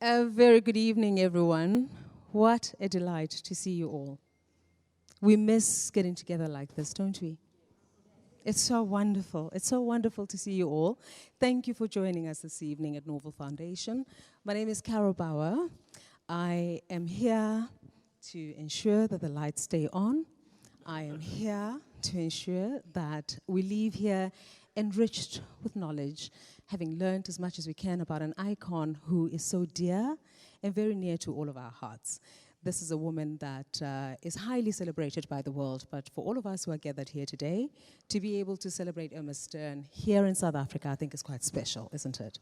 A very good evening, everyone. What a delight to see you all. We miss getting together like this, don't we? It's so wonderful. It's so wonderful to see you all. Thank you for joining us this evening at Norval Foundation. My name is Carol Bouwer. I am here to ensure that the lights stay on. I am here to ensure that we leave here enriched with knowledge, having learned as much as we can about an icon who is so dear and very near to all of our hearts. This is a woman that is highly celebrated by the world, but for all of us who are gathered here today, to be able to celebrate Irma Stern here in South Africa, I think is quite special, isn't it?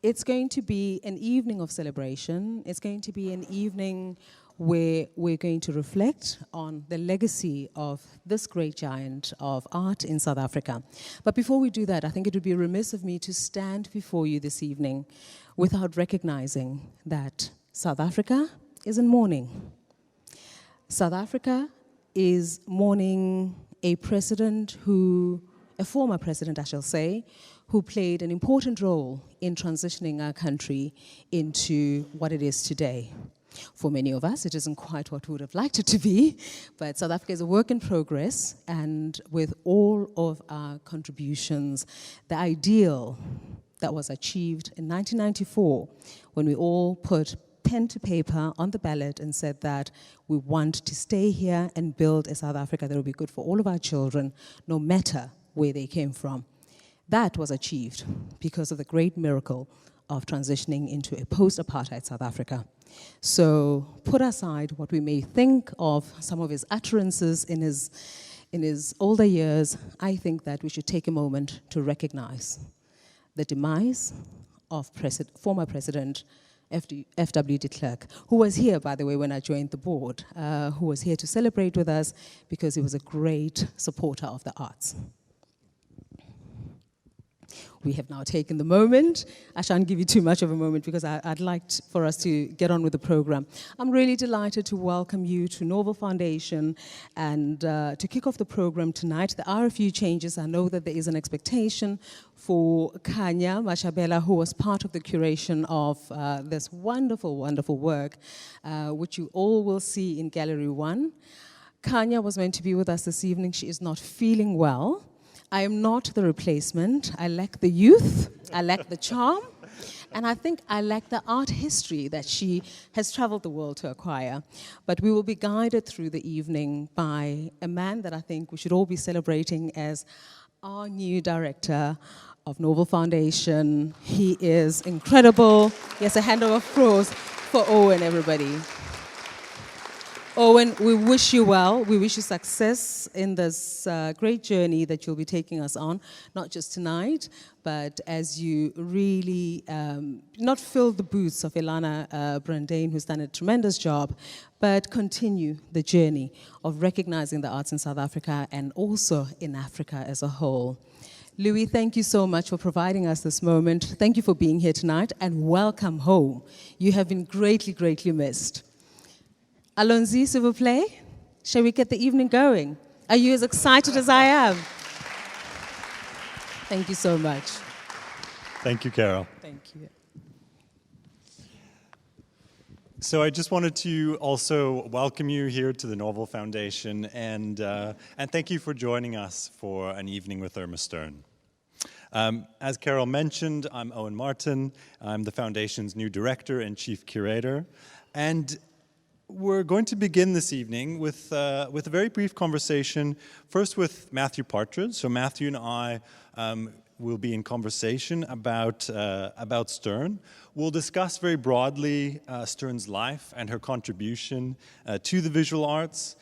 It's going to be an evening of celebration. It's going to be an evening where we're going to reflect on the legacy of this great giant of art in South Africa. But before we do that, I think it would be remiss of me to stand before you this evening without recognizing that South Africa is in mourning. South Africa is mourning a former president, I shall say, who played an important role in transitioning our country into what it is today. For many of us, it isn't quite what we would have liked it to be, but South Africa is a work in progress, and with all of our contributions, the ideal that was achieved in 1994, when we all put pen to paper on the ballot and said that we want to stay here and build a South Africa that will be good for all of our children, no matter where they came from. That was achieved because of the great miracle of transitioning into a post-apartheid South Africa. So put aside what we may think of some of his utterances in his older years, I think that we should take a moment to recognize the demise of former President F.W. de Klerk, who was here, by the way, when I joined the board, who was here to celebrate with us because he was a great supporter of the arts. We have now taken the moment. I shan't give you too much of a moment because I'd like for us to get on with the program. I'm really delighted to welcome you to Norval Foundation and to kick off the program tonight. There are a few changes. I know that there is an expectation for Kanya Mashabela, who was part of the curation of this wonderful, wonderful work, which you all will see in Gallery 1. Kanya was meant to be with us this evening. She is not feeling well. I am not the replacement. I lack the youth, I lack the charm, and I think I lack the art history that she has traveled the world to acquire. But we will be guided through the evening by a man that I think we should all be celebrating as our new director of Norval Foundation. He is incredible. Yes, a hand of applause for Owen, everybody. Owen, we wish you well. We wish you success in this great journey that you'll be taking us on, not just tonight, but as you really not fill the boots of Ilana Brandane, who's done a tremendous job, but continue the journey of recognizing the arts in South Africa and also in Africa as a whole. Louis, thank you so much for providing us this moment. Thank you for being here tonight, and welcome home. You have been greatly, greatly missed. Allons-y, s'il vous plaît. Shall we get the evening going? Are you as excited as I am? Thank you so much. Thank you, Carol. Thank you. So I just wanted to also welcome you here to the Norval Foundation and thank you for joining us for an evening with Irma Stern. As Carol mentioned, I'm Owen Martin. I'm the Foundation's new Director and Chief Curator. And we're going to begin this evening with a very brief conversation, first with Matthew Partridge. So Matthew and I will be in conversation about Stern. We'll discuss very broadly Stern's life and her contribution to the visual arts.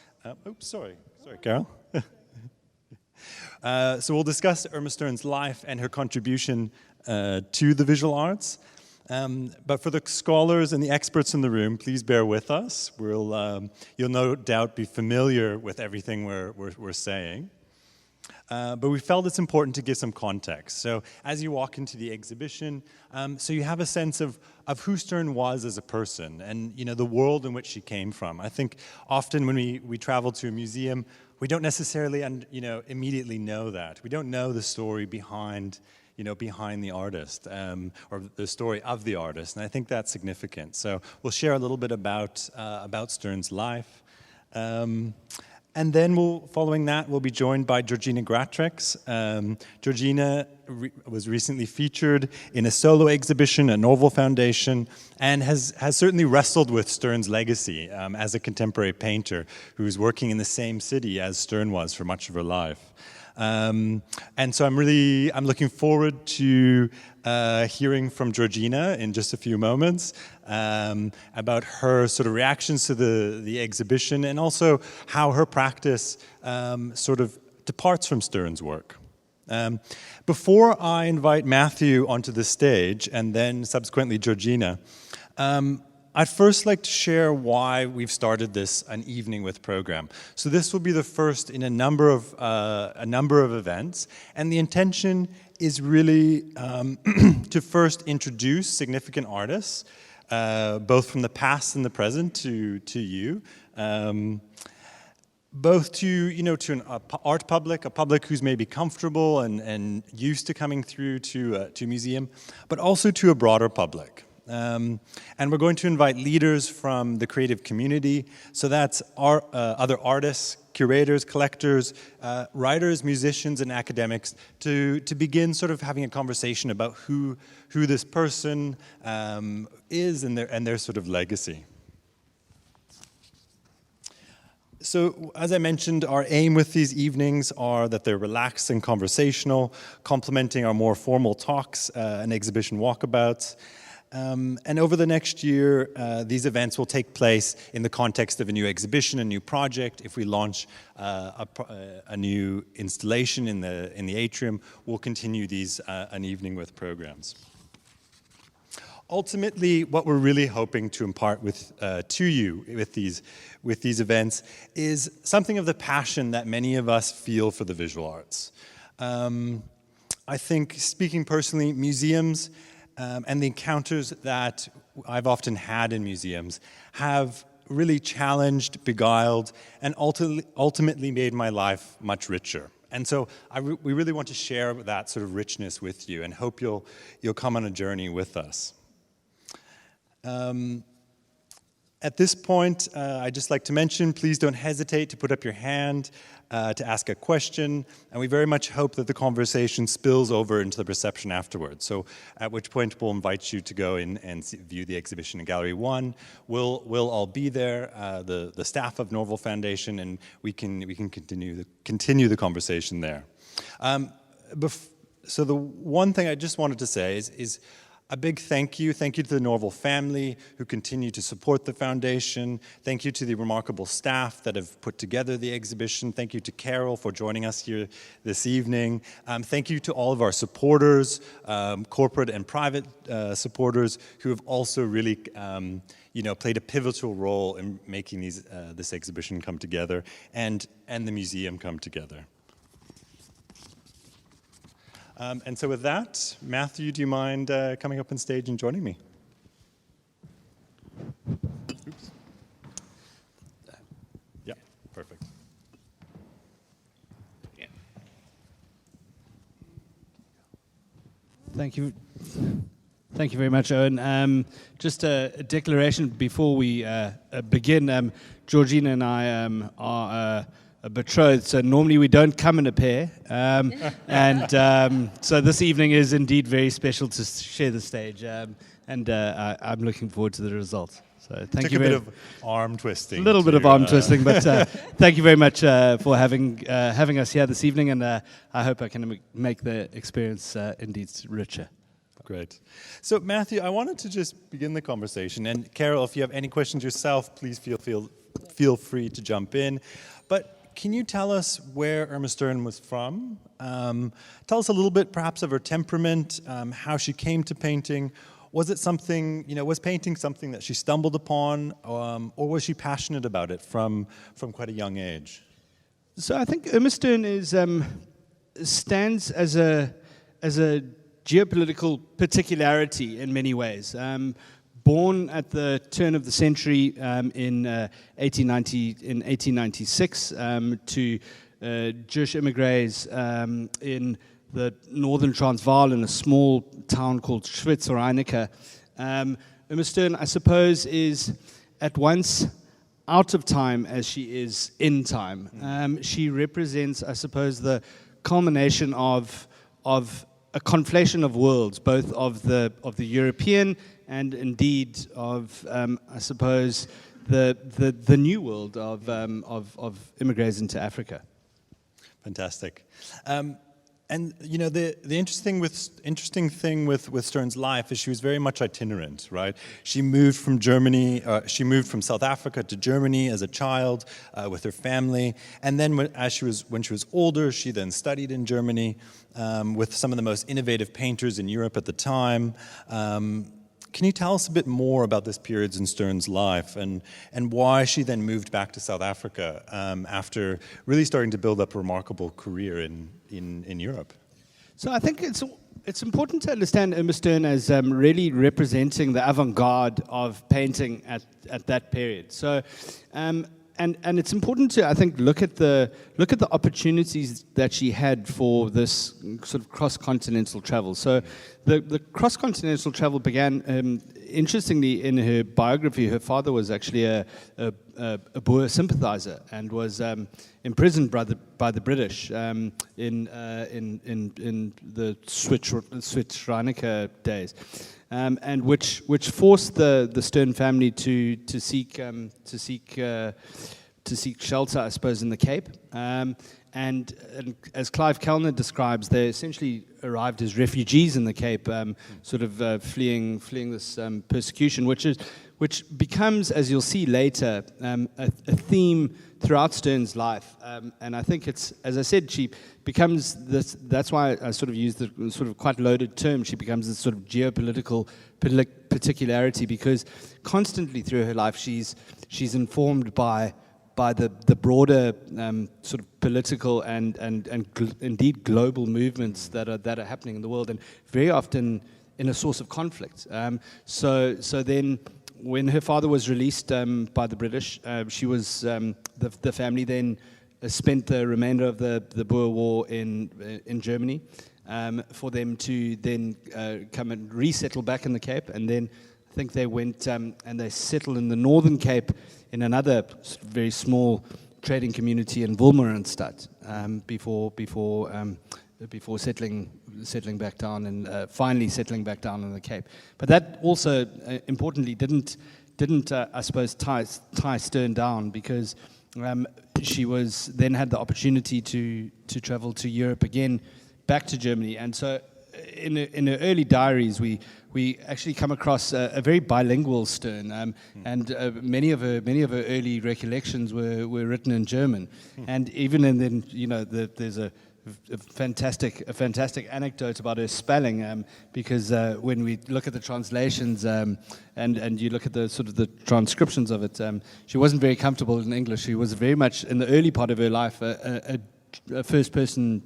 Sorry, Carol. So we'll discuss Irma Stern's life and her contribution to the visual arts. But for the scholars and the experts in the room, please bear with us. You'll no doubt be familiar with everything we're saying. But we felt it's important to give some context. So as you walk into the exhibition, so you have a sense of who Stern was as a person and, the world in which she came from. I think often when we travel to a museum, we don't necessarily, immediately know that. We don't know the story behind the artist, or the story of the artist, and I think that's significant. So we'll share a little bit about Stern's life. And then following that, we'll be joined by Georgina Gratrix. Georgina was recently featured in a solo exhibition at Norval Foundation and has certainly wrestled with Stern's legacy as a contemporary painter who was working in the same city as Stern was for much of her life. And so I'm looking forward to hearing from Georgina in just a few moments about her sort of reactions to the exhibition and also how her practice sort of departs from Stern's work. Before I invite Matthew onto the stage and then subsequently Georgina, I'd first like to share why we've started an Evening with program. So this will be the first in a number of events, and the intention is really to first introduce significant artists, both from the past and the present, to you. Both to an art public, a public who's maybe comfortable and used to coming through to a museum, but also to a broader public. And we're going to invite leaders from the creative community, so that's other artists, curators, collectors, writers, musicians, and academics to begin sort of having a conversation about who this person is and their sort of legacy. So, as I mentioned, our aim with these evenings are that they're relaxed and conversational, complementing our more formal talks and exhibition walkabouts. And over the next year, these events will take place in the context of a new exhibition, a new project. If we launch a new installation in the atrium, we'll continue these an Evening with programs. Ultimately, what we're really hoping to impart to you with these events is something of the passion that many of us feel for the visual arts. I think, speaking personally, museums and the encounters that I've often had in museums have really challenged, beguiled, and ultimately made my life much richer. And so we really want to share that sort of richness with you and hope you'll come on a journey with us. At this point, I'd just like to mention, please don't hesitate to put up your hand to ask a question, and we very much hope that the conversation spills over into the reception afterwards. So at which point we'll invite you to go in and view the exhibition in Gallery 1. We'll all be there, the staff of Norval Foundation, and we can continue the conversation there. So the one thing I just wanted to say is a big thank you to the Norval family who continue to support the foundation. Thank you to the remarkable staff that have put together the exhibition. Thank you to Carol for joining us here this evening. Thank you to all of our supporters, corporate and private supporters who have also really played a pivotal role in making this exhibition come together and the museum come together. And so with that, Matthew, do you mind coming up on stage and joining me? Oops. Yeah, perfect. Yeah. Thank you. Thank you very much, Owen. Just a declaration before we begin. Georgina and I are betrothed, so normally we don't come in a pair, and so this evening is indeed very special to share the stage, and I'm looking forward to the results. So thank you. A bit of arm twisting. A little bit of arm twisting, but thank you very much for having us here this evening, and I hope I can make the experience indeed richer. Great. So Matthew, I wanted to just begin the conversation, and Carol, if you have any questions yourself, please feel free to jump in. But can you tell us where Irma Stern was from? Tell us a little bit, perhaps, of her temperament, how she came to painting. Was it something, was painting something that she stumbled upon, or was she passionate about it from quite a young age? So I think Irma Stern is stands as a geopolitical particularity in many ways. Born at the turn of the century in 1896 to Jewish immigrants in the northern Transvaal in a small town called Schwyz. Irma Stern, I suppose, is at once out of time as she is in time. She represents, I suppose, the culmination of a conflation of worlds, both of the European and indeed of, I suppose, the new world of immigrants into Africa. Fantastic. And you know, the interesting thing with Stern's life is she was very much itinerant, right? She moved from Germany, she moved from South Africa to Germany as a child with her family, and then when she was older, she then studied in Germany with some of the most innovative painters in Europe at the time. Can you tell us a bit more about this period in Stern's life and why she then moved back to South Africa after really starting to build up a remarkable career in Europe? So I think it's important to understand Irma Stern as really representing the avant-garde of painting at that period. So. And it's important to, I think, look at the opportunities that she had for this sort of cross-continental travel. So the cross-continental travel began, interestingly, in her biography. Her father was actually a Boer sympathizer and was imprisoned by the British in the Schwyz days. And which forced the Stern family to seek shelter, I suppose, in the Cape. And as Clive Kellner describes, they essentially arrived as refugees in the Cape, sort of fleeing this persecution, which becomes, as you'll see later, a theme throughout Stern's life. And I think it's, as I said, she becomes this. That's why I sort of use the sort of quite loaded term. She becomes this sort of geopolitical particularity, because constantly through her life she's informed by the broader sort of political and indeed global movements that are happening in the world, and very often in a source of conflict. So then, when her father was released by the British, she was the family then spent the remainder of the Boer War in Germany, for them to then come and resettle back in the Cape, and then I think they went and they settled in the Northern Cape in another very small trading community in Wolmaranstad before settling back down and finally settling back down in the Cape. But that also importantly didn't I suppose tie Stern down, because she was then had the opportunity to travel to Europe again, back to Germany, and so in her early diaries we actually come across a very bilingual Stern, and many of her early recollections were written in German, and even in then there's a fantastic anecdote about her spelling, because when we look at the translations and you look at the sort of the transcriptions of it, she wasn't very comfortable in English. She was very much in the early part of her life a first person,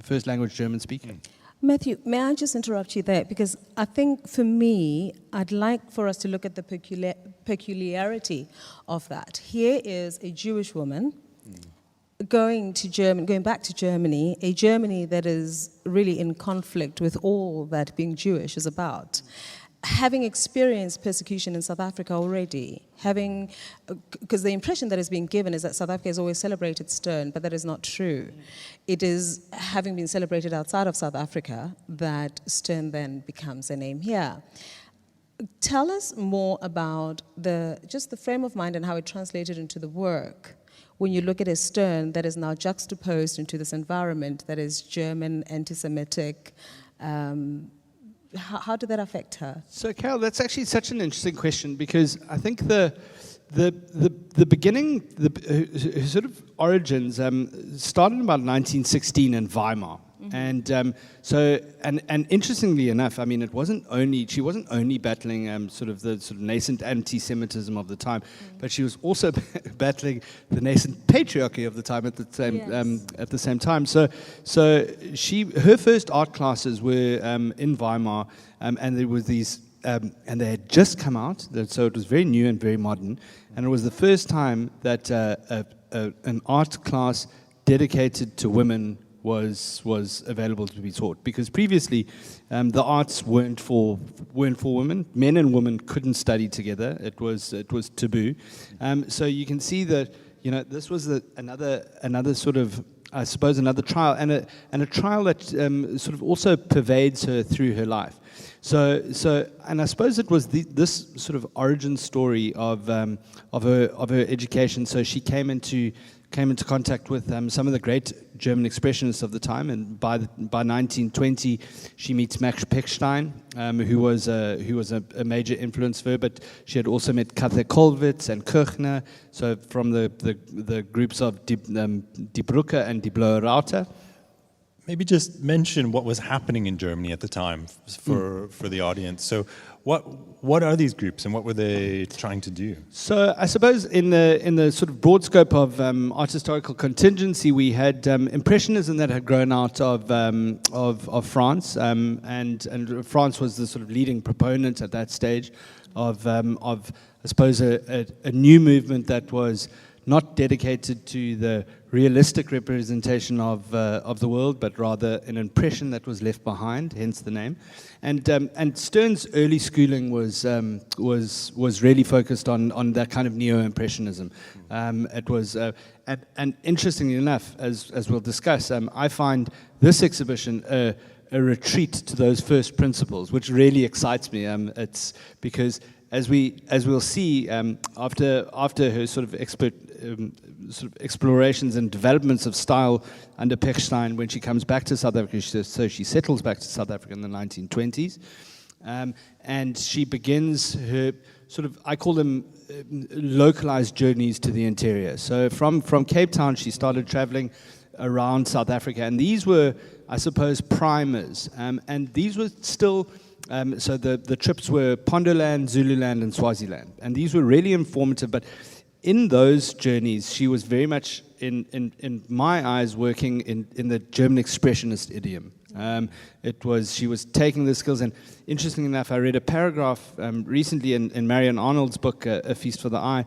first language German speaker. Matthew, may I just interrupt you there? Because I think for me, I'd like for us to look at the peculiarity of that. Here is a Jewish woman going back to Germany, a Germany that is really in conflict with all that being Jewish is about. Having experienced persecution in South Africa already, because the impression that is being given is that South Africa has always celebrated Stern, but that is not true. It is having been celebrated outside of South Africa that Stern then becomes a name here. Tell us more about just the frame of mind and how it translated into the work when you look at a Stern that is now juxtaposed into this environment that is German, anti-Semitic. How did that affect her? So, Carol, that's actually such an interesting question, because I think the beginning, her sort of origins started in about 1916 in Weimar. And and interestingly enough, I mean, she wasn't only battling sort of the sort of nascent anti-Semitism of the time, but she was also battling the nascent patriarchy of the time at the same time. So her first art classes were in Weimar, and there was these. And they had just come out, so it was very new and very modern. And it was the first time that an art class dedicated to women was available to be taught. Because previously, the arts weren't for women. Men and women couldn't study together. It was taboo. So you can see that this was another sort of, I suppose, another trial, and a trial that sort of also pervades her through her life. So, and I suppose it was this sort of origin story of her education. So she came into contact with some of the great German expressionists of the time, and by 1920 she meets Max Pechstein, who was a major influence for her. But she had also met Kathe Kollwitz and Kirchner, so from the groups of Die Brücke and Die Blaue Raute. Maybe just mention what was happening in Germany at the time for the audience. So what are these groups and what were they trying to do? So I suppose in the sort of broad scope of art historical contingency, we had Impressionism that had grown out of France, and France was the sort of leading proponent at that stage of I suppose a new movement that was not dedicated to the realistic representation of the world, but rather an impression that was left behind, hence the name. And Stern's early schooling was really focused on that kind of neo-impressionism. It was, and interestingly enough, as we'll discuss, I find this exhibition a retreat to those first principles, which really excites me. It's because as we'll see, after her sort of explorations and developments of style under Pechstein, when she comes back to South Africa, so she settles back to South Africa in the 1920s, and she begins her sort of, I call them localized journeys to the interior. So from Cape Town, she started traveling around South Africa, and these were, I suppose, primers, and these were still. So the trips were Pondoland, Zululand, and Swaziland, and these were really informative. But in those journeys, she was very much, in my eyes, working in the German expressionist idiom. She was taking the skills, and interestingly enough, I read a paragraph recently in Marion Arnold's book, A Feast for the Eye,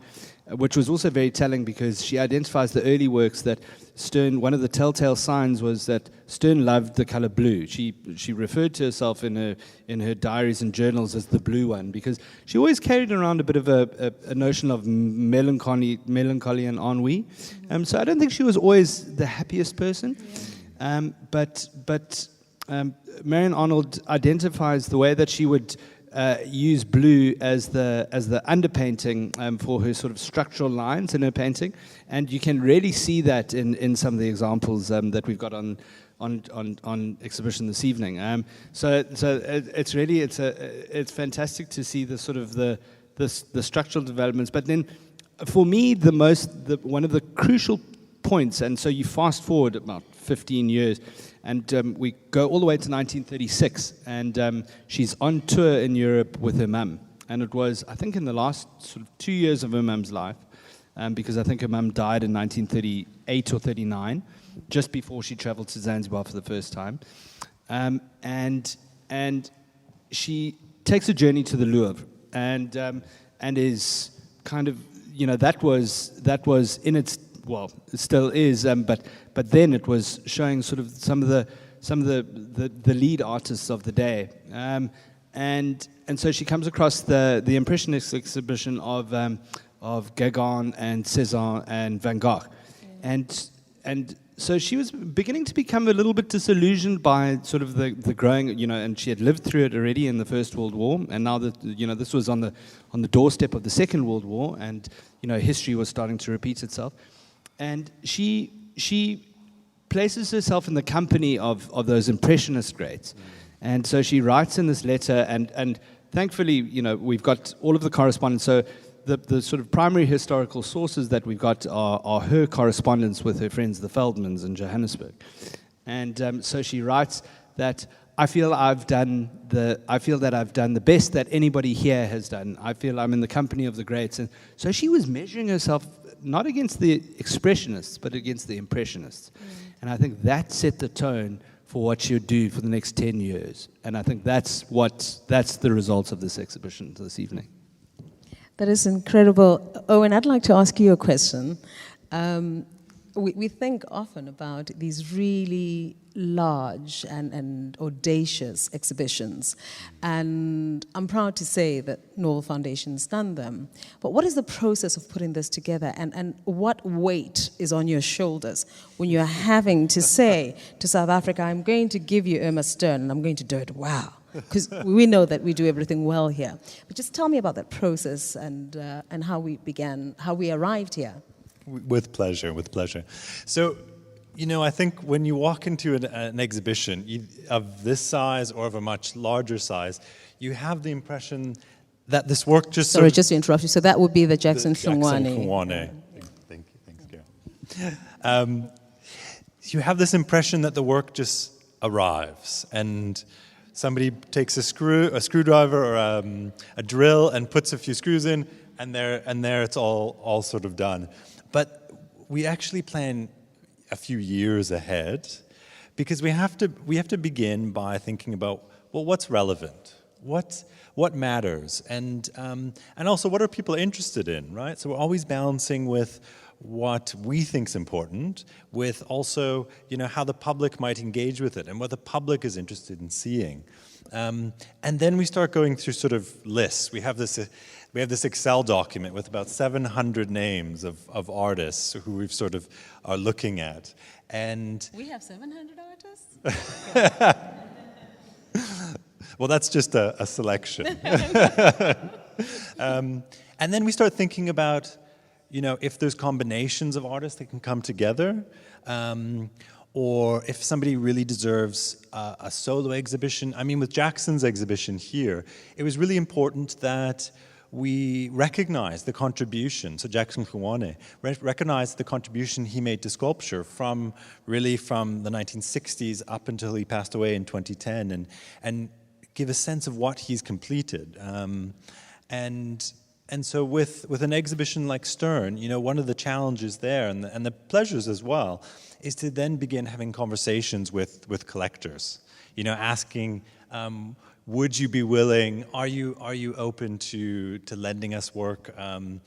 which was also very telling because she identifies the early works that Stern, one of the telltale signs was that Stern loved the color blue. She referred to herself in her diaries and journals as the blue one because she always carried around a bit of a notion of melancholy and ennui. So I don't think she was always the happiest person. But Marion Arnold identifies the way that she would use blue as the underpainting for her sort of structural lines in her painting, and you can really see that in some of the examples that we've got on exhibition this evening. So it's really it's fantastic to see the sort of the structural developments, but then for me one of the crucial points, and so you fast forward about 15 years. And we go all the way to 1936, and she's on tour in Europe with her mum. And it was, I think, in the last sort of 2 years of her mum's life, because I think her mum died in 1938 or 39, just before she traveled to Zanzibar for the first time. And she takes a journey to the Louvre, and is kind of, that was in its, well, it still is, but then it was showing sort of some of the lead artists of the day, and so she comes across the Impressionist exhibition of Gauguin and Cézanne and Van Gogh, and so she was beginning to become a little bit disillusioned by sort of the growing, and she had lived through it already in the First World War, and now that this was on the doorstep of the Second World War, and history was starting to repeat itself. And she places herself in the company of those Impressionist greats. And so she writes in this letter, and thankfully, we've got all of the correspondence. So the sort of primary historical sources that we've got are her correspondence with her friends, the Feldmans in Johannesburg. And so she writes that I feel that I've done the best that anybody here has done. I feel I'm in the company of the greats. And so she was measuring herself not against the expressionists, but against the impressionists. And I think that set the tone for what she'll do for the next 10 years. And I think that's the results of this exhibition this evening. That is incredible. Owen, I'd like to ask you a question. We think often about these really large and audacious exhibitions, and I'm proud to say that Norval Foundation has done them. But what is the process of putting this together, and what weight is on your shoulders when you're having to say to South Africa, I'm going to give you Irma Stern, and I'm going to do it well? Because we know that we do everything well here. But just tell me about that process and how we arrived here. With pleasure, with pleasure. So, I think when you walk into an exhibition of this size or of a much larger size, you have the impression that this work just... Sorry, just to interrupt you. So that would be the Jackson Hlongwane. Thank you. Thanks, Carol. You have this impression that the work just arrives, and somebody takes a screwdriver or a drill and puts a few screws in, and there it's all sort of done. But we actually plan a few years ahead, because we have to begin by thinking about, well, what's relevant, what matters, and also what are people interested in, right? So we're always balancing with what we think's important, with also how the public might engage with it and what the public is interested in seeing, and then we start going through sort of lists. We have this Excel document with about 700 names of artists who we've sort of are looking at. And we have 700 artists? Well, that's just a selection. And then we start thinking about, if there's combinations of artists that can come together, or if somebody really deserves a solo exhibition. I mean, with Jackson's exhibition here, it was really important that we recognize the contribution, so Jackson Hlongwane recognized the contribution he made to sculpture from the 1960s up until he passed away in 2010, and give a sense of what he's completed. And so with an exhibition like Stern, one of the challenges there, and the pleasures as well, is to then begin having conversations with collectors, asking, would you be willing? Are you open to lending us work? And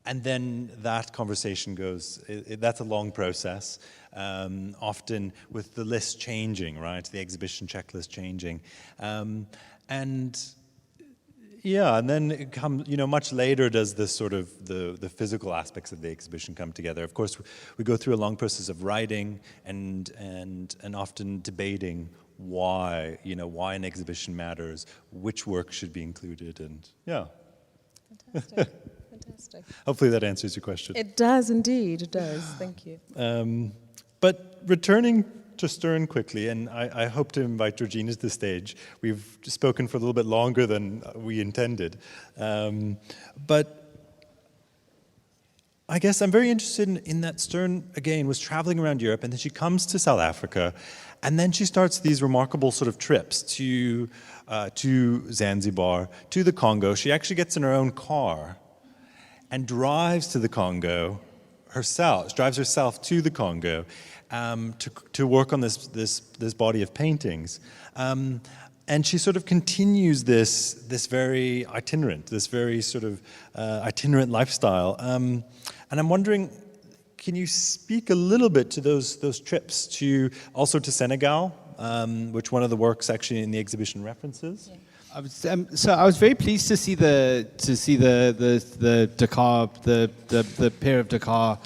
then that conversation goes. That's a long process, often with the list changing, right? The exhibition checklist changing, and then it comes. Much later does this sort of the physical aspects of the exhibition come together. Of course, we go through a long process of writing and often debating why an exhibition matters, which work should be included, and Fantastic. Hopefully that answers your question. It does indeed, it does. Thank you. But returning to Stern quickly, and I hope to invite Georgina to the stage. We've spoken for a little bit longer than we intended, but I guess I'm very interested in that Stern, again, was traveling around Europe, and then she comes to South Africa, and then she starts these remarkable sort of trips to Zanzibar, to the Congo. She actually gets in her own car and drives to the Congo herself, drives herself to the Congo to work on this body of paintings. And she sort of continues this very itinerant lifestyle. And I'm wondering, can you speak a little bit to those trips also to Senegal, which one of the works actually in the exhibition references? Yeah. I was very pleased to see the Dakar, the pair of Dakar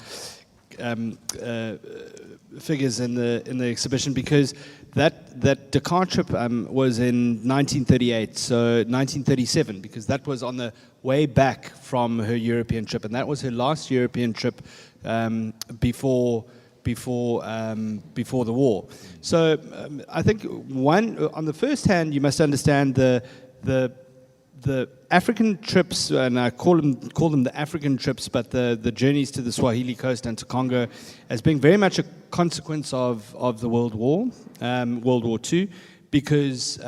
figures in the exhibition, because that Dakar trip was in 1938, so 1937, because that was on the way back from her European trip, and that was her last European trip before the war. So I think on the first hand, you must understand the African trips, and I call them the African trips, but the journeys to the Swahili coast and to Congo, as being very much a consequence of the World War II, because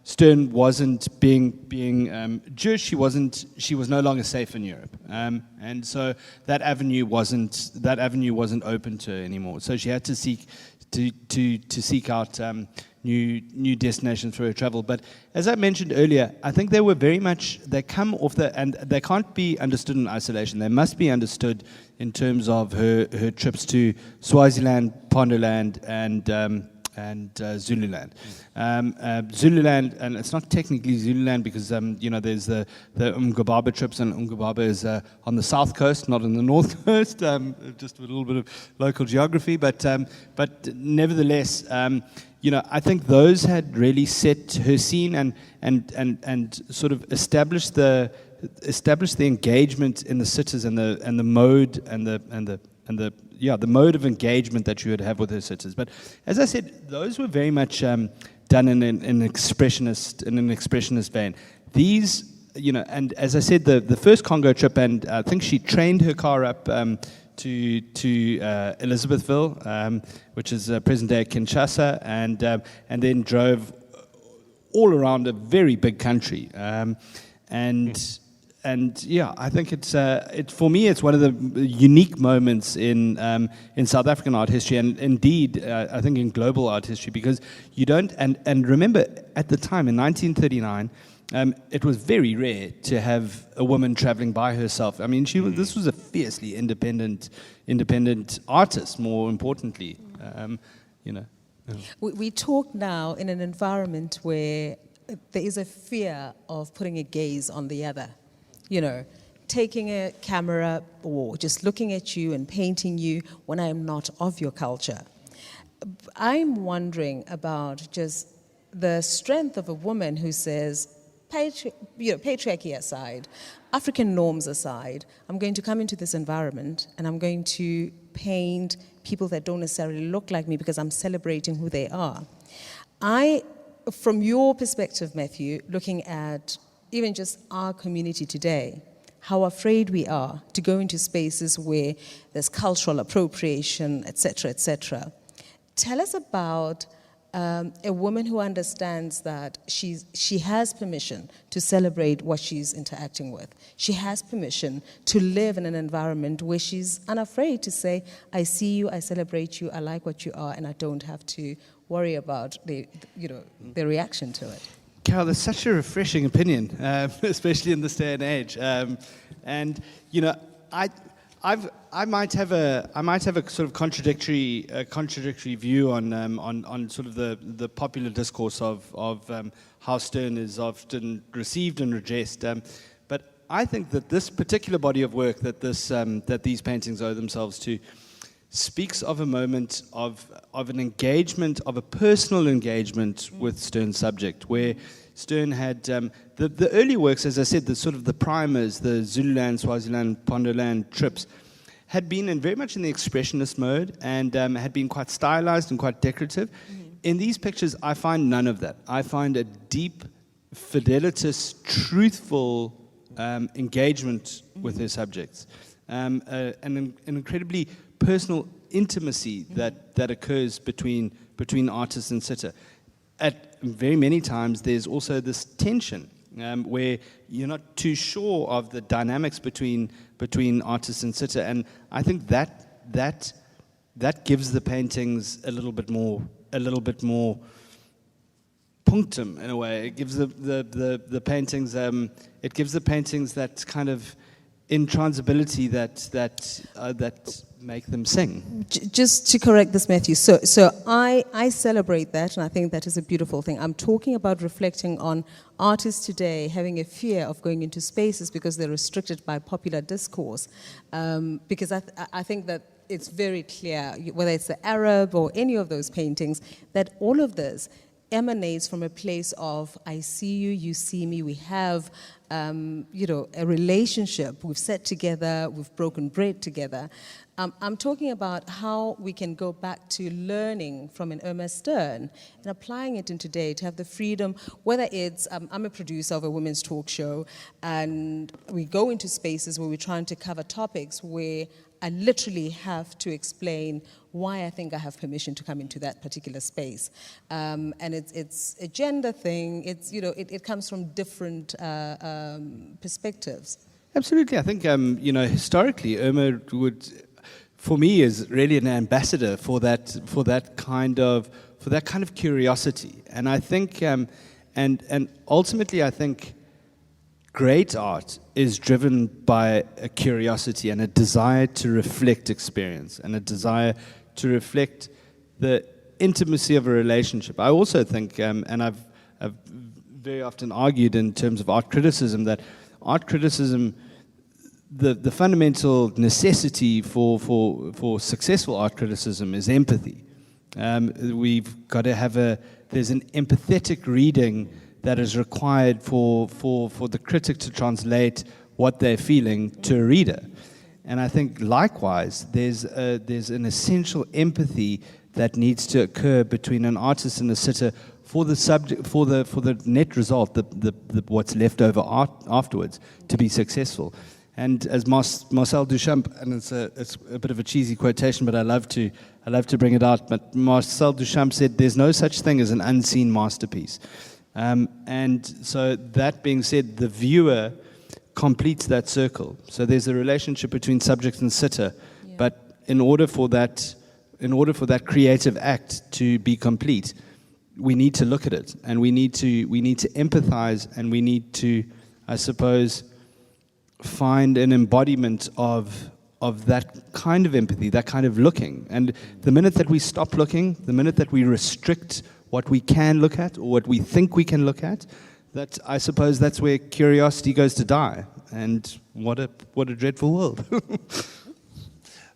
Stern wasn't being Jewish. She was no longer safe in Europe, and so that avenue wasn't open to her anymore. So she had to seek out new destinations for her travel. But as I mentioned earlier, I think they come off and they can't be understood in isolation. They must be understood in terms of her trips to Swaziland, Pondoland, and Zululand. Zululand, and it's not technically Zululand because there's the Umgababa trips, and Umgababa is on the south coast, not on the north coast. Just with a little bit of local geography, but nevertheless, I think those had really set her scene and sort of established the engagement in the sitters and the mode and the mode of engagement that you would have with her sitters. But as I said, those were very much done in an expressionist vein. These, and as I said, the first Congo trip, and I think she trained her car up to Elizabethville, which is present-day Kinshasa, and then drove all around a very big country. And yeah, I think for me, it's one of the unique moments in South African art history, and indeed, I think in global art history, because you don't. And remember, at the time in 1939, it was very rare to have a woman traveling by herself. I mean, this was a fiercely independent artist. More importantly, We talk now in an environment where there is a fear of putting a gaze on the other. Taking a camera or just looking at you and painting you when I am not of your culture. I'm wondering about just the strength of a woman who says, patriarchy aside, African norms aside, I'm going to come into this environment and I'm going to paint people that don't necessarily look like me because I'm celebrating who they are. From your perspective, Matthew, looking at even just our community today, how afraid we are to go into spaces where there's cultural appropriation, et cetera, tell us about a woman who understands that she has permission to celebrate what she's interacting with. She has permission to live in an environment where she's unafraid to say, I see you, I celebrate you, I like what you are, and I don't have to worry about the reaction to it. Carol, that's such a refreshing opinion, especially in this day and age. I might have a sort of contradictory view on sort of the popular discourse of how Stern is often received and addressed. But I think that this particular body of work that these paintings owe themselves to speaks of a moment of an engagement, of a personal engagement with Stern's subject, where Stern had the early works, as I said, the primers, the Zululand, Swaziland, Pondoland trips, had been very much in the expressionist mode and had been quite stylized and quite decorative. Mm-hmm. In these pictures, I find none of that. I find a deep, fidelitous, truthful engagement with her subjects, an incredibly personal intimacy that occurs between artist and sitter. At very many times, there's also this tension where you're not too sure of the dynamics between artist and sitter, and I think that gives the paintings a little bit more punctum in a way. It gives the paintings that kind of intransibility that make them sing. Just to correct this, Matthew, so I celebrate that, and I think that is a beautiful thing. I'm talking about reflecting on artists today having a fear of going into spaces because they're restricted by popular discourse, because I think that it's very clear, whether it's the Arab or any of those paintings, that all of this emanates from a place of I see you, you see me. We have a relationship. We've sat together, we've broken bread together. I'm talking about how we can go back to learning from an Irma Stern and applying it in today to have the freedom, whether it's, I'm a producer of a women's talk show, and we go into spaces where we're trying to cover topics where I literally have to explain why I think I have permission to come into that particular space. And it's a gender thing. It's, it comes from different perspectives. Absolutely. I think, historically, Irma for me, is really an ambassador for that kind of curiosity. And I think, and ultimately, I think great art is driven by a curiosity and a desire to reflect experience and a desire to reflect the intimacy of a relationship. I also think, and I've very often argued in terms of art criticism, that art criticism, the fundamental necessity for successful art criticism is empathy. We've got to have there's an empathetic reading that is required for the critic to translate what they're feeling to a reader. And I think likewise, there's an essential empathy that needs to occur between an artist and a sitter for the subject, for the net result, the what's left over afterwards, to be successful. And as Marcel Duchamp, and it's a bit of a cheesy quotation, but I love to bring it out. But Marcel Duchamp said, "There's no such thing as an unseen masterpiece." And so that being said, the viewer completes that circle. So there's a relationship between subject and sitter, but in order for that creative act to be complete, we need to look at it, and we need to empathize, and we need to, I suppose, find an embodiment of that kind of empathy, that kind of looking. And the minute that we stop looking, the minute that we restrict what we can look at or what we think we can look at, that I suppose that's where curiosity goes to die. And what a dreadful world.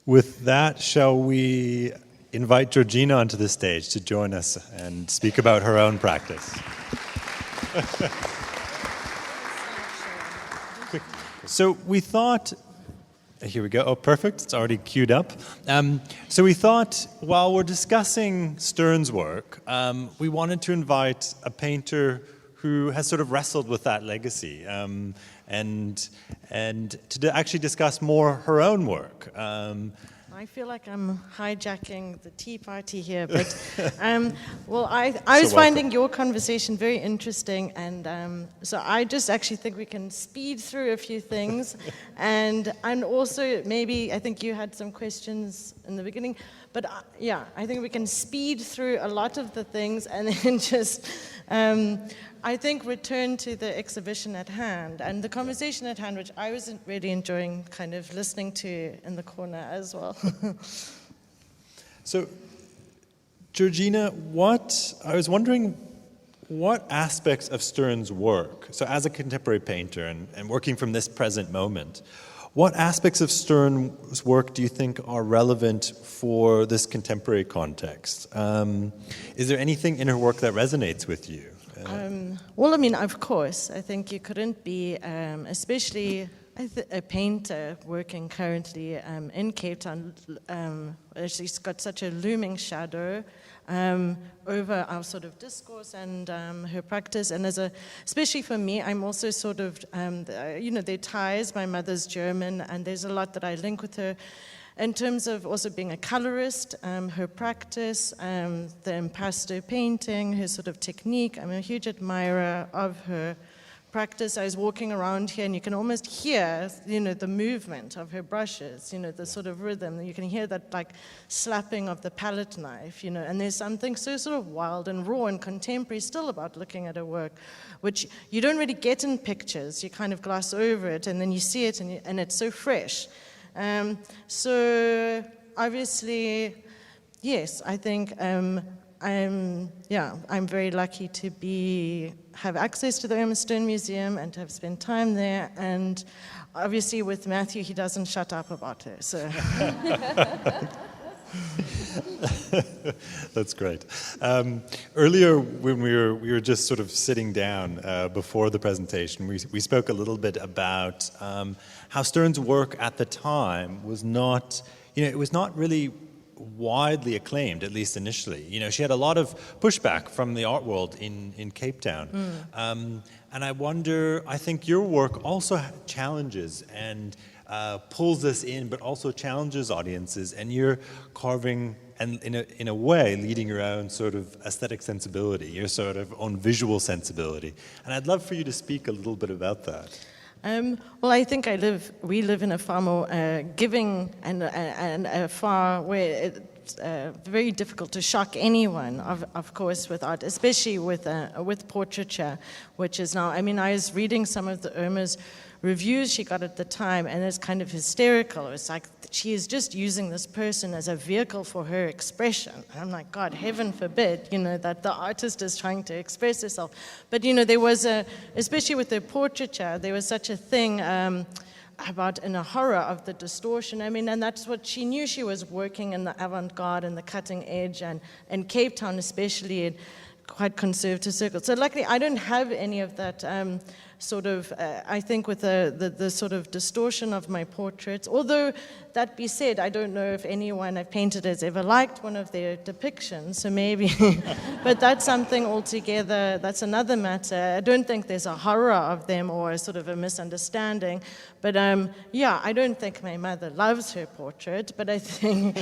With that, shall we invite Georgina onto the stage to join us and speak about her own practice? So we thought, here we go. Oh, perfect. It's already queued up. So we thought, while we're discussing Stern's work, we wanted to invite a painter who has sort of wrestled with that legacy, and to actually discuss more her own work. I feel like I'm hijacking the tea party here, but well, I was finding your conversation very interesting, and so I just actually think we can speed through a few things, and also maybe I think you had some questions in the beginning, but yeah, I think we can speed through a lot of the things and then just I think return to the exhibition at hand and the conversation at hand, which I was really enjoying kind of listening to in the corner as well. So, Georgina, I was wondering, what aspects of Stern's work, so as a contemporary painter and working from this present moment, what aspects of Stern's work do you think are relevant for this contemporary context? Is there anything in her work that resonates with you? Well, I mean, of course, I think you couldn't be, especially a painter working currently in Cape Town. She's got such a looming shadow over our sort of discourse and her practice. And especially for me, I'm also sort of, there are ties. My mother's German, and there's a lot that I link with her. In terms of also being a colorist, her practice, the impasto painting, her sort of technique, I'm a huge admirer of her practice. I was walking around here and you can almost hear, the movement of her brushes, the sort of rhythm. You can hear that like slapping of the palette knife, and there's something so sort of wild and raw and contemporary still about looking at her work, which you don't really get in pictures. You kind of gloss over it and then you see it and it's so fresh. So obviously, yes, I think I'm very lucky to have access to the Irma Stern Museum and to have spent time there. And obviously with Matthew, he doesn't shut up about her. So That's great. Earlier, when we were just sort of sitting down before the presentation, we spoke a little bit about how Stern's work at the time was not, it was not really widely acclaimed, at least initially. She had a lot of pushback from the art world in Cape Town. And I think your work also challenges and pulls us in, but also challenges audiences, and you're carving and in a way leading your own sort of aesthetic sensibility, your sort of own visual sensibility. And I'd love for you to speak a little bit about that. Well, I think we live in a far more giving and a far where it's very difficult to shock anyone, of course, with art, especially with portraiture, which is now, I was reading some of the Irma's reviews she got at the time, and it's kind of hysterical. It's like she is just using this person as a vehicle for her expression. And I'm like, God, heaven forbid, that the artist is trying to express herself. But, there was especially with the portraiture, there was such a thing about a horror of the distortion. And that's what she knew. She was working in the avant-garde and the cutting edge, and in Cape Town especially, in quite conservative circles. So luckily, I don't have any of that sort of, I think with the sort of distortion of my portraits. Although, that be said, I don't know if anyone I've painted has ever liked one of their depictions, so maybe, but that's something altogether, that's another matter. I don't think there's a horror of them or a sort of a misunderstanding, but I don't think my mother loves her portrait, but I think,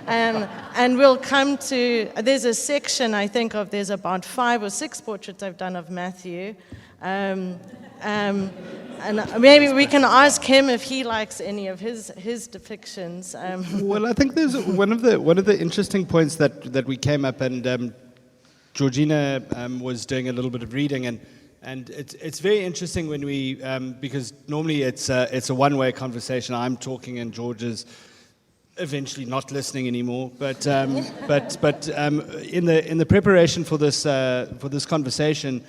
and we'll come to, there's a section, I think, there's about 5 or 6 portraits I've done of Matthew, and maybe we can ask him if he likes any of his depictions. Well, I think there's one of the interesting points that we came up, and Georgina was doing a little bit of reading, and it's very interesting when we because normally it's a one-way conversation. I'm talking and George is eventually not listening anymore. But in the preparation for this conversation.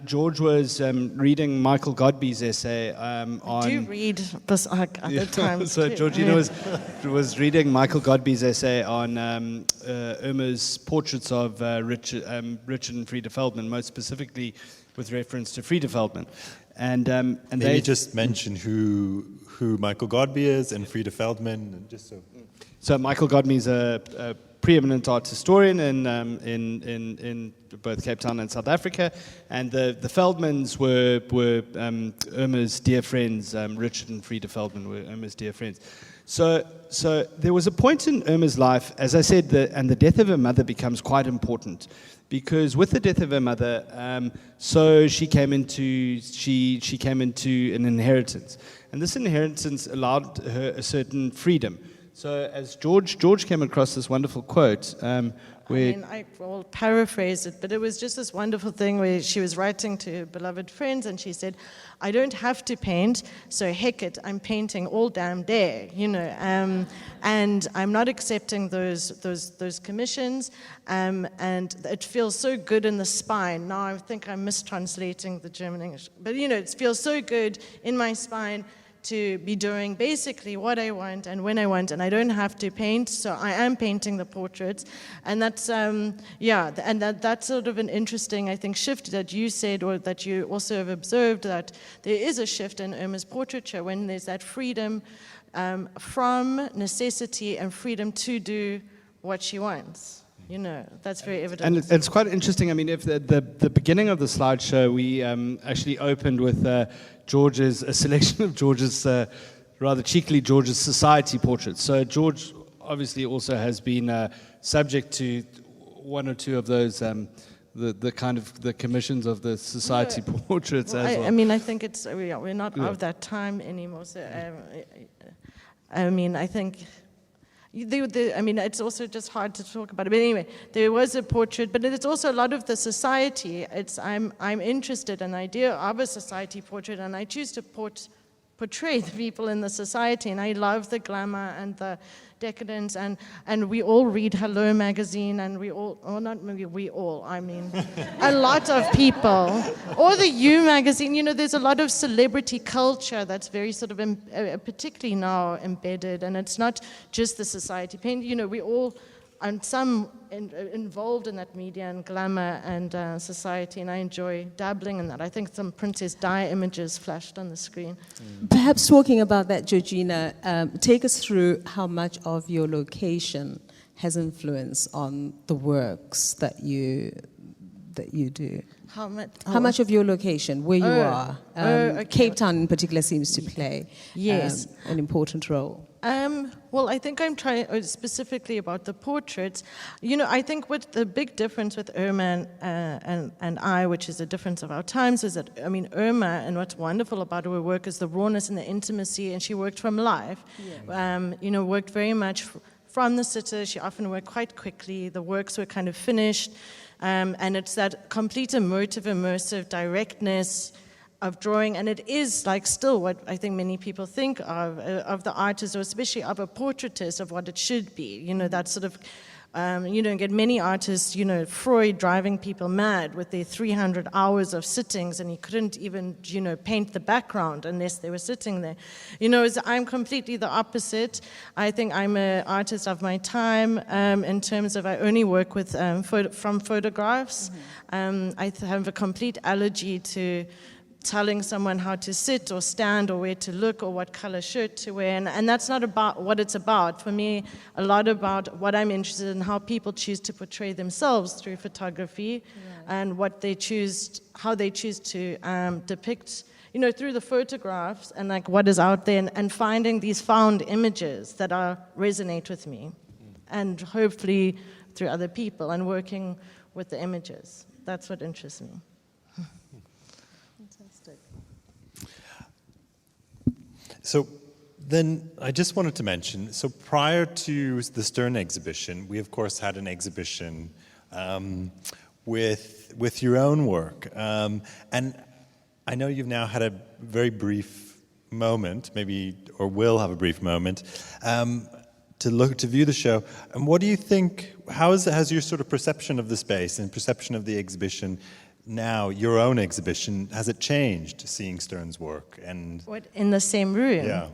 George was reading Michael Godbe's essay on... I do read this other times. So too. Georgina was reading Michael Godbe's essay on Irma's portraits of Richard and Frida Feldman, most specifically with reference to Frida Feldman. And maybe just mention who Michael Godbe is and Frida Feldman, just so... So Michael Godbe is a preeminent art historian in both Cape Town and South Africa, and the Feldmans were Irma's dear friends. Richard and Frida Feldman were Irma's dear friends. So there was a point in Irma's life, as I said, and the death of her mother becomes quite important, because with the death of her mother, so she came into an inheritance, and this inheritance allowed her a certain freedom. So as George came across this wonderful quote, where... I will paraphrase it, but it was just this wonderful thing where she was writing to her beloved friends, and she said, I don't have to paint, so heck it, I'm painting all damn day, and I'm not accepting those commissions, and it feels so good in the spine. Now I think I'm mistranslating the German English, but it feels so good in my spine to be doing basically what I want and when I want, and I don't have to paint, so I am painting the portraits, and that's and that's sort of an interesting, I think, shift that you said, or that you also have observed, that there is a shift in Irma's portraiture when there's that freedom from necessity and freedom to do what she wants. That's very evident. And it's quite interesting. If the beginning of the slideshow, we actually opened with a selection of George's, rather cheekily, George's society portraits. So George obviously also has been subject to one or two of those, the kind of the commissions of the society portraits as well. I think it's we're not of that time anymore. So I think. It's also just hard to talk about it. But anyway, there was a portrait, but it's also a lot of the society. I'm interested in the idea of a society portrait, and I choose to portray the people in the society, and I love the glamour and the decadence, and we all read Hello magazine, and we all, or not maybe we all, I mean, a lot of people, or the You magazine, you know, there's a lot of celebrity culture that's very sort of, particularly now embedded, and it's not just the society paint, you know, we all, and some involved in that media and glamour and society, and I enjoy dabbling in that. I think some Princess Di images flashed on the screen. Perhaps talking about that, Georgina, take us through how much of your location has influence on the works that you do. How much? How much of your location, where you are, okay. Cape Town in particular seems to play Yes. an important role. Well, I think I'm trying specifically about the portraits. You know, I think what the big difference with Irma and I, which is a difference of our times, is that, I mean, Irma, and what's wonderful about her work is the rawness and the intimacy, and she worked from life. Yeah. You know, worked very much from the sitter. She often worked quite quickly. The works were kind of finished. And it's that complete immersive directness of drawing, and it is like still what I think many people think of the artist, or especially of a portraitist, of what it should be. You know, that sort of, you don't get many artists, you know, Freud driving people mad with their 300 hours of sittings, and he couldn't even, you know, paint the background unless they were sitting there. You know, I'm completely the opposite. I think I'm an artist of my time in terms of I only work with from photographs. I have a complete allergy to telling someone how to sit or stand or where to look or what color shirt to wear, and that's not about what it's about. For me, a lot about what I'm interested in, how people choose to portray themselves through photography, and what they choose, how they choose to depict, you know, through the photographs, and like what is out there, and finding these found images that resonate with me, and hopefully through other people, and working with the images. That's what interests me. So then I just wanted to mention, so prior to the Stern exhibition, we of course had an exhibition with your own work. And I know you've now had a very brief moment, maybe, or will have a brief moment, to view the show. And what do you think, has your sort of perception of the space and perception of the exhibition now, your own exhibition, has it changed seeing Stern's work? And what, in the same room? Yeah.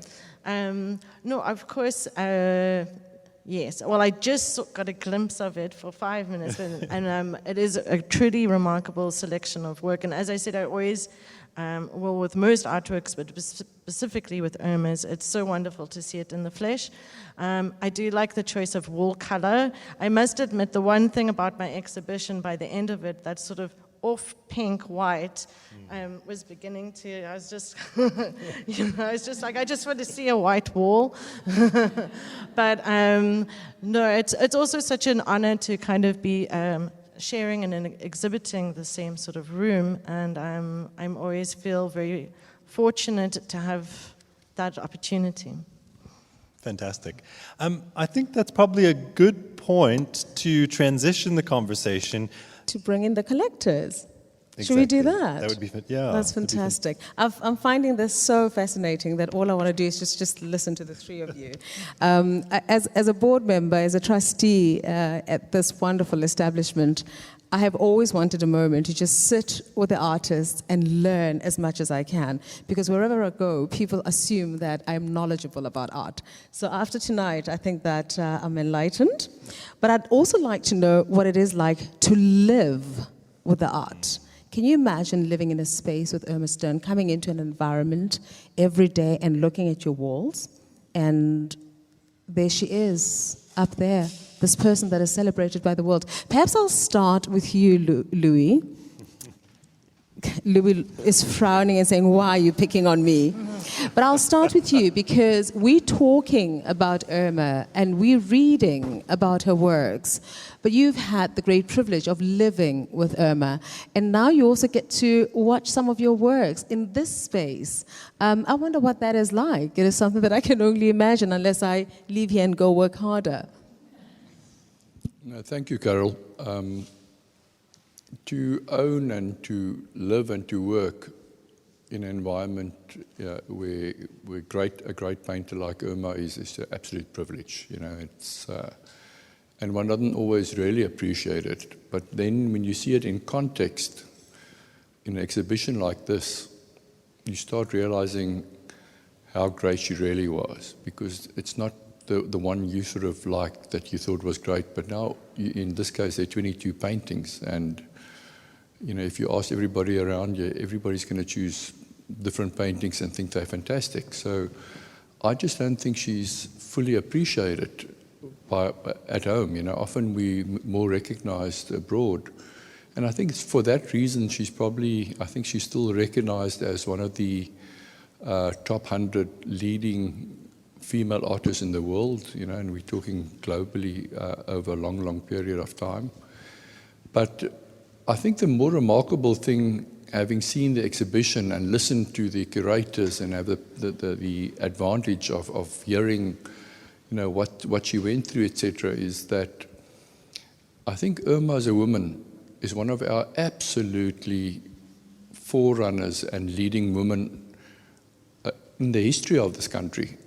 No, of course, yes. Well, I just got a glimpse of it for 5 minutes, and it is a truly remarkable selection of work. And as I said, I always, well, with most artworks, but specifically with Irma's, it's so wonderful to see it in the flesh. I do like the choice of wall color. I must admit, the one thing about my exhibition, by the end of it, that's sort of off pink white, was beginning to, I was just, you know, I was just like, I just want to see a white wall. But no, it's also such an honor to kind of be sharing and exhibiting the same sort of room, and I'm always feel very fortunate to have that opportunity. Fantastic. I think that's probably a good point to transition the conversation to bring in the collectors. Exactly. Should we do that? That would be yeah. That's fantastic. I'm finding this so fascinating that all I want to do is just listen to the three of you. As a board member, as a trustee at this wonderful establishment, I have always wanted a moment to just sit with the artists and learn as much as I can, because wherever I go, people assume that I'm knowledgeable about art. So after tonight, I think that I'm enlightened. But I'd also like to know what it is like to live with the art. Can you imagine living in a space with Irma Stern, coming into an environment every day and looking at your walls? And there she is, up there, this person that is celebrated by the world. Perhaps I'll start with you, Louis. Louis is frowning and saying, why are you picking on me? But I'll start with you, because we're talking about Irma and we're reading about her works, but you've had the great privilege of living with Irma, and now you also get to watch some of your works in this space. I wonder what that is like. It is something that I can only imagine unless I leave here and go work harder. No, thank you, Carol. To own and to live and to work in an environment where a great painter like Irma is an absolute privilege. It's and one doesn't always really appreciate it. But then when you see it in context, in an exhibition like this, you start realizing how great she really was, because it's not the one you sort of liked that you thought was great, but now, in this case, there are 22 paintings, and if you ask everybody around you, everybody's going to choose different paintings and think they're fantastic. So I just don't think she's fully appreciated at home. Often we more recognized abroad. And I think it's for that reason I think she's still recognized as one of the top 100 leading female artists in the world, and we're talking globally over a long, long period of time. But I think the more remarkable thing, having seen the exhibition and listened to the curators and have the advantage of hearing, what she went through, etc., is that I think Irma as a woman is one of our absolutely forerunners and leading women in the history of this country,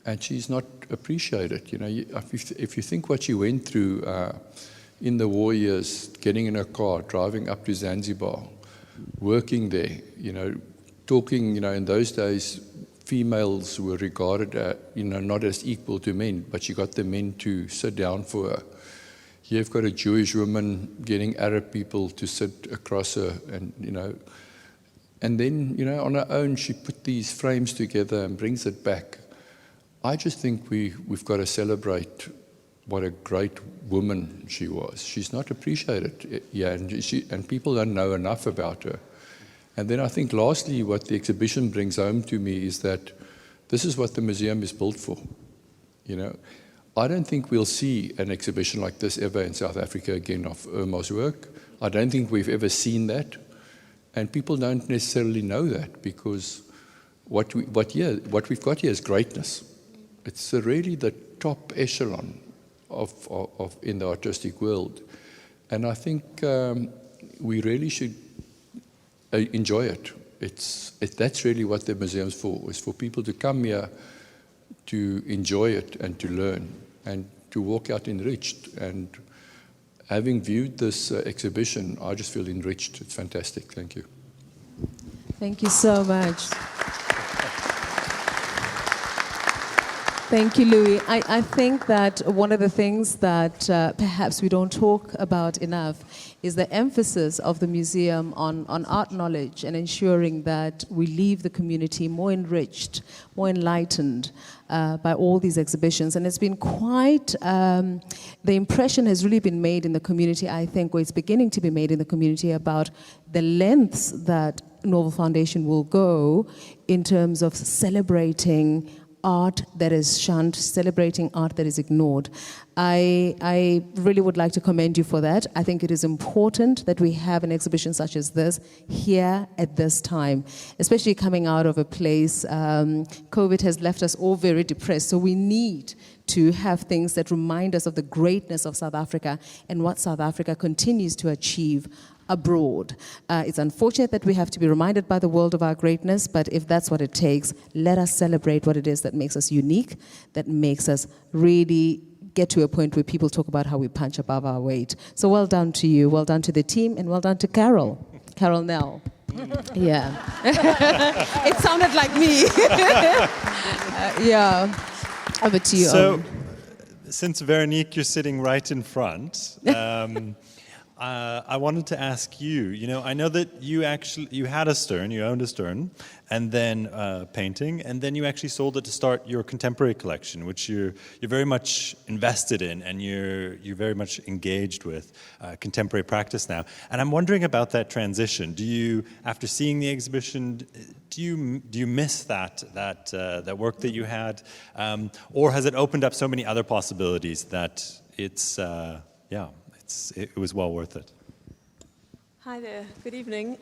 and she's not appreciated. If you think what she went through in the war years, getting in a car, driving up to Zanzibar, working there, talking, in those days, females were regarded, not as equal to men, but she got the men to sit down for her. You've got a Jewish woman getting Arab people to sit across her, and then, on her own, she put these frames together and brings it back. I just think we've got to celebrate what a great woman she was. She's not appreciated, and people don't know enough about her. And then I think lastly, what the exhibition brings home to me is that this is what the museum is built for. I don't think we'll see an exhibition like this ever in South Africa again of Irma's work. I don't think we've ever seen that. And people don't necessarily know that, because what we've got here is greatness. It's really the top echelon of in the artistic world. And I think we really should enjoy it. That's really what the museum's for, is for people to come here to enjoy it and to learn and to walk out enriched. And having viewed this exhibition, I just feel enriched. It's fantastic. Thank you. Thank you so much. Thank you, Louis. I think that one of the things that perhaps we don't talk about enough is the emphasis of the museum on art knowledge and ensuring that we leave the community more enriched, more enlightened by all these exhibitions. And it's been quite, the impression has really been made in the community, I think, or it's beginning to be made in the community about the lengths that Norval Foundation will go in terms of celebrating art that is shunned, celebrating art that is ignored. I really would like to commend you for that. I think it is important that we have an exhibition such as this here at this time, especially coming out of a place, COVID has left us all very depressed, so we need to have things that remind us of the greatness of South Africa and what South Africa continues to achieve abroad. It's unfortunate that we have to be reminded by the world of our greatness, but if that's what it takes, let us celebrate what it is that makes us unique, that makes us really get to a point where people talk about how we punch above our weight. So well done to you, well done to the team, and well done to Carol Nell. Yeah. It sounded like me. Yeah. Over to you. So, Owen. Since Veronique, you're sitting right in front, I wanted to ask you, I know that you had a Stern, you owned a Stern, and then painting, and then you actually sold it to start your contemporary collection, which you're very much invested in, and you're very much engaged with contemporary practice now. And I'm wondering about that transition. Do you, after seeing the exhibition, do you miss that work that you had, or has it opened up so many other possibilities that it was well worth it? Hi there, good evening.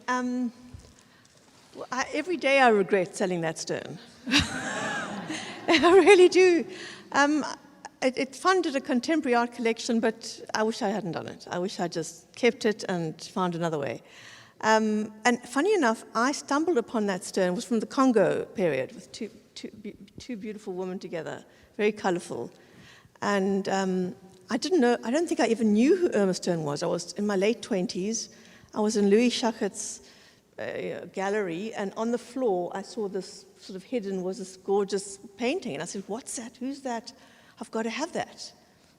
Every day I regret selling that Stern. I really do. It funded a contemporary art collection, but I wish I hadn't done it. I wish I just kept it and found another way. And funny enough, I stumbled upon that Stern. It was from the Congo period with two beautiful women together, very colorful. And I don't think I even knew who Irma Stern was. I was in my late 20s. I was in Louis Schachet's gallery, and on the floor I saw this sort of hidden was this gorgeous painting. And I said, what's that? Who's that? I've got to have that.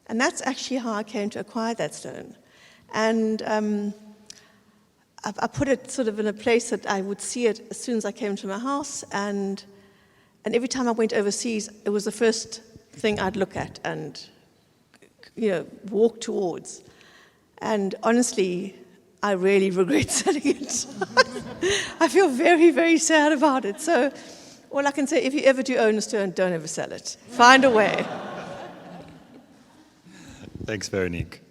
And that's actually how I came to acquire that stone. And I put it sort of in a place that I would see it as soon as I came to my house. And every time I went overseas, it was the first thing I'd look at and walk towards. And honestly, I really regret selling it. I feel very, very sad about it. So all I can say, if you ever do own a stone, don't ever sell it. Find a way. Thanks, Veronique.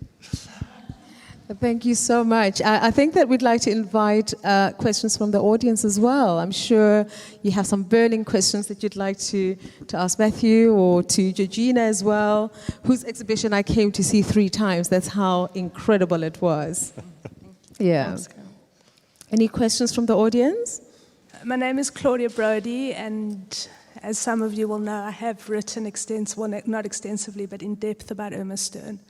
Thank you so much. I think that we'd like to invite questions from the audience as well. I'm sure you have some burning questions that you'd like to ask Matthew or to Georgina as well, whose exhibition I came to see 3 times. That's how incredible it was. Yeah. Any questions from the audience? My name is Claudia Brody, and as some of you will know, I have written not extensively, but in depth about Irma Stern.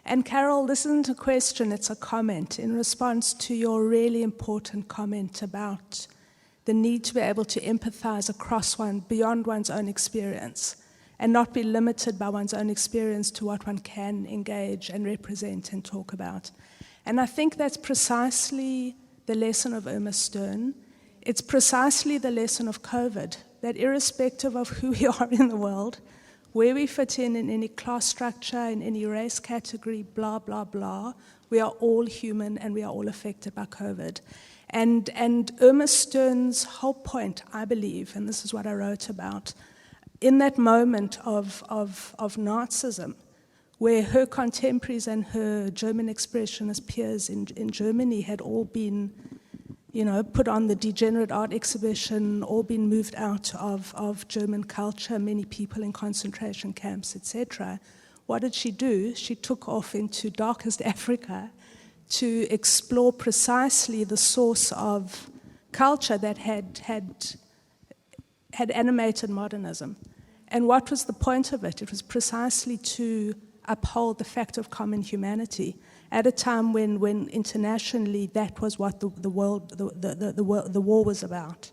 And Carol, this isn't a question, it's a comment in response to your really important comment about the need to be able to empathize beyond one's own experience and not be limited by one's own experience to what one can engage and represent and talk about. And I think that's precisely the lesson of Irma Stern. It's precisely the lesson of COVID, that irrespective of who we are in the world, where we fit in any class structure, in any race category, blah, blah, blah, we are all human and we are all affected by COVID. And Irma Stern's whole point, I believe, and this is what I wrote about, in that moment of Nazism, where her contemporaries and her German expressionist peers in Germany had all been put on the degenerate art exhibition, all been moved out of German culture, many people in concentration camps, etc. What did she do? She took off into darkest Africa to explore precisely the source of culture that had animated modernism. And what was the point of it? It was precisely to uphold the fact of common humanity at a time when internationally that was what the war was about.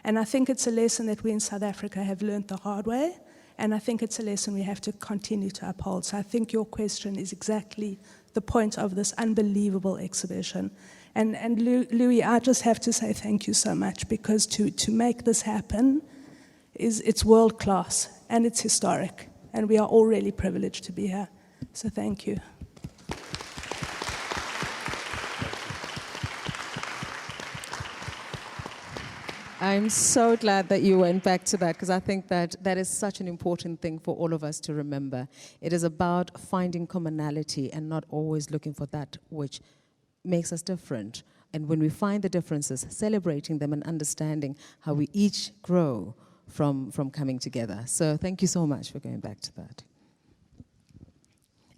And I think it's a lesson that we in South Africa have learned the hard way, and I think it's a lesson we have to continue to uphold. So I think your question is exactly the point of this unbelievable exhibition. And Louis, I just have to say thank you so much, because to make this happen, it's world class and it's historic, and we are all really privileged to be here. So thank you. I'm so glad that you went back to that, because I think that is such an important thing for all of us to remember. It is about finding commonality and not always looking for that which makes us different. And when we find the differences, celebrating them and understanding how we each grow from coming together. So thank you so much for going back to that.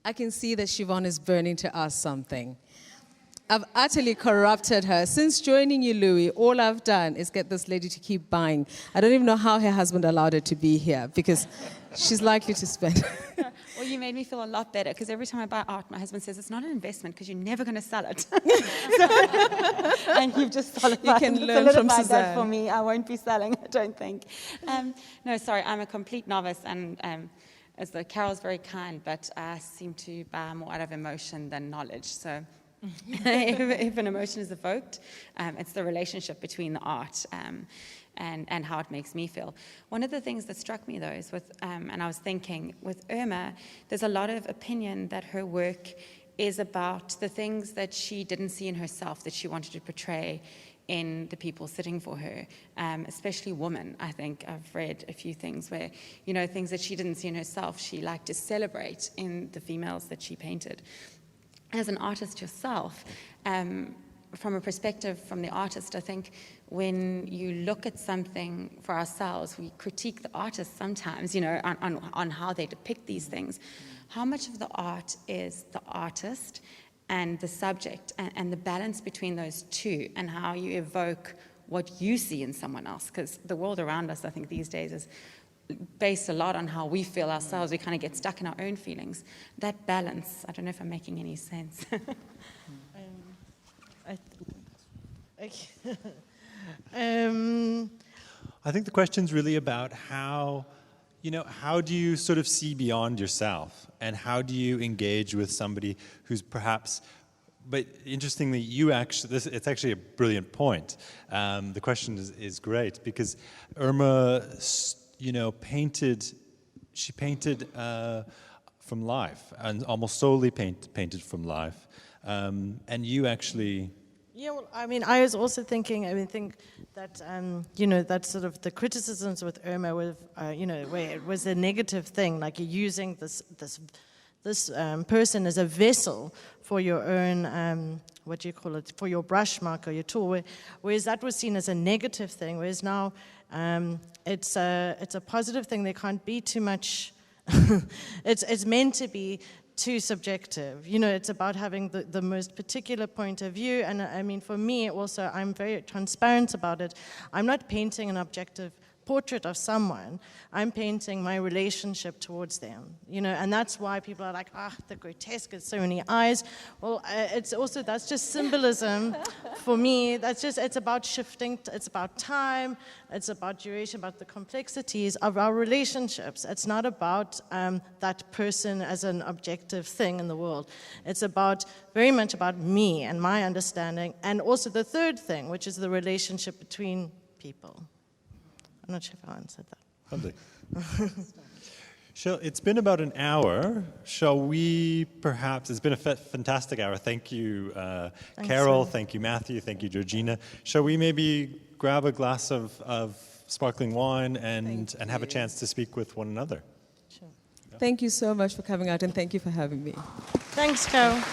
I can see that Siobhan is burning to ask something. I've utterly corrupted her. Since joining you, Louis, all I've done is get this lady to keep buying. I don't even know how her husband allowed her to be here, because she's likely to spend. Well, you made me feel a lot better, because every time I buy art, my husband says, it's not an investment because you're never going to sell it. And you've just solidified that for me. I won't be selling, I don't think. No, sorry, I'm a complete novice, and as though Carol's very kind, but I seem to buy more out of emotion than knowledge. So if an emotion is evoked, it's the relationship between the art and how it makes me feel. One of the things that struck me, though, is and I was thinking, with Irma, there's a lot of opinion that her work is about the things that she didn't see in herself that she wanted to portray in the people sitting for her, especially women. I think I've read a few things where, things that she didn't see in herself, she liked to celebrate in the females that she painted. As an artist yourself, from a perspective from the artist, I think when you look at something for ourselves, we critique the artist sometimes, on how they depict these things. How much of the art is the artist, and the subject, and the balance between those two, and how you evoke what you see in someone else. Because the world around us, I think, these days is based a lot on how we feel ourselves. We kind of get stuck in our own feelings. That balance, I don't know if I'm making any sense. I think the question's really about how do you sort of see beyond yourself, and how do you engage with somebody who's perhaps, but interestingly, it's actually a brilliant point. The question is great, because Irma, painted from life, and almost solely painted from life, and you actually... Yeah, well, I mean, I was also thinking, that, that sort of the criticisms with Irma, with, where it was a negative thing, like you're using this person as a vessel for your own, for your brush mark or your tool, whereas that was seen as a negative thing, whereas now it's a positive thing. There can't be too much, it's meant to be too subjective. It's about having the most particular point of view. And I mean, for me also, I'm very transparent about it. I'm not painting an objective portrait of someone. I'm painting my relationship towards them, and that's why people are like, the grotesque has so many eyes. Well, that's just symbolism for me. It's about shifting, it's about time, it's about duration, about the complexities of our relationships. It's not about that person as an objective thing in the world. It's very much about me and my understanding, and also the third thing, which is the relationship between people. I'm not sure if I answered that. Lovely. It's been about an hour. Shall we perhaps, it's been a fantastic hour. Thank you, Carol. Thank you, Matthew. Thank you, Georgina. Shall we maybe grab a glass of sparkling wine and have a chance to speak with one another? Sure. Thank you so much for coming out, and thank you for having me. Thanks, Carol.